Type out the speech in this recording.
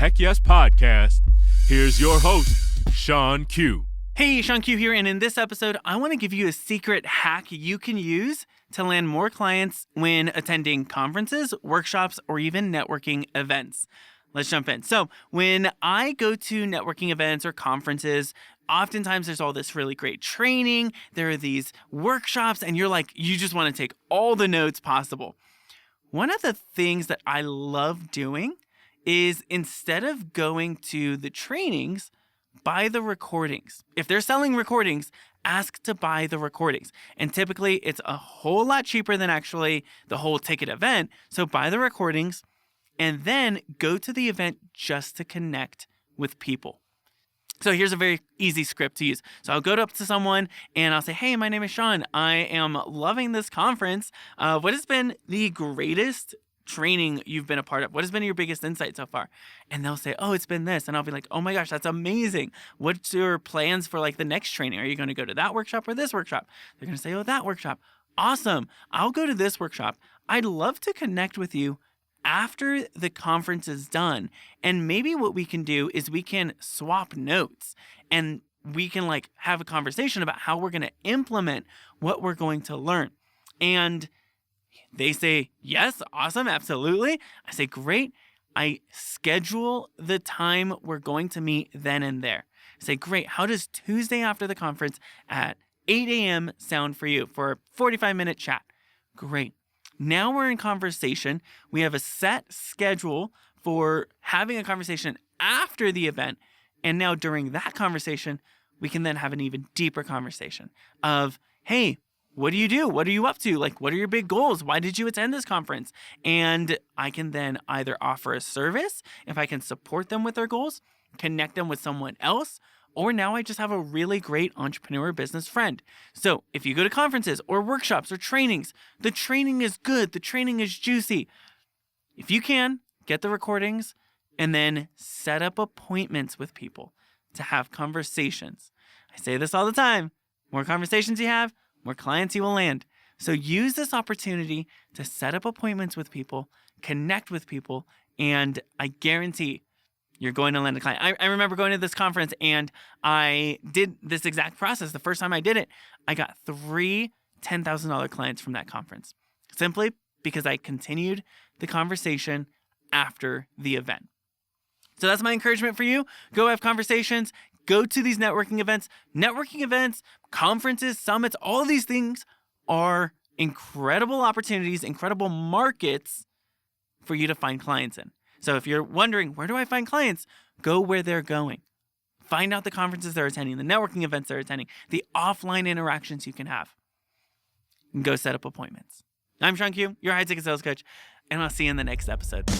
Heck Yes podcast. Here's your host, Sean Q. Hey, Sean Q here, and in this episode, I want to give you a secret hack you can use to land more clients when attending conferences, workshops, or even networking events. Let's jump in. So when I go to networking events or conferences, oftentimes there's all this really great training. There are these workshops, and you just want to take all the notes possible. One of the things that I love doing is instead of going to the trainings, buy the recordings. If they're selling recordings, ask to buy the recordings. And typically it's a whole lot cheaper than actually the whole ticket event. So buy the recordings and then go to the event just to connect with people. So here's a very easy script to use. So I'll go up to someone and I'll say, hey, my name is Sean. I am loving this conference. What has been the greatest training you've been a part of? What has been your biggest insight so far? And they'll say, oh, it's been this. And I'll be like, oh my gosh, that's amazing. What's your plans for the next training? Are you going to go to that workshop or this workshop? They're going to say, oh, that workshop. Awesome. I'll go to this workshop. I'd love to connect with you after the conference is done. And maybe what we can do is we can swap notes and we can have a conversation about how we're going to implement what we're going to learn. And they say, yes, awesome, absolutely. I say, great. I schedule the time we're going to meet then and there. I say, great. How does Tuesday after the conference at 8 a.m. sound for you for a 45-minute chat? Great. Now we're in conversation. We have a set schedule for having a conversation after the event. And now during that conversation, we can then have an even deeper conversation of, hey, what do you do? What are you up to? What are your big goals? Why did you attend this conference? And I can then either offer a service if I can support them with their goals, connect them with someone else, or now I just have a really great entrepreneur business friend. So if you go to conferences or workshops or trainings, the training is good. The training is juicy. If you can, get the recordings and then set up appointments with people to have conversations. I say this all the time. More conversations you have, more clients you will land. So use this opportunity to set up appointments with people, connect with people, and I guarantee you're going to land a client. I remember going to this conference and I did this exact process. The first time I did it, I got 3 $10,000 clients from that conference, simply because I continued the conversation after the event. So that's my encouragement for you. Go have conversations. Go to these networking events, conferences, summits. All of these things are incredible opportunities, incredible markets for you to find clients in. So if you're wondering, where do I find clients? Go where they're going. Find out the conferences they're attending, the networking events they're attending, the offline interactions you can have. And go set up appointments. I'm Sean Q, your high-ticket sales coach, and I'll see you in the next episode.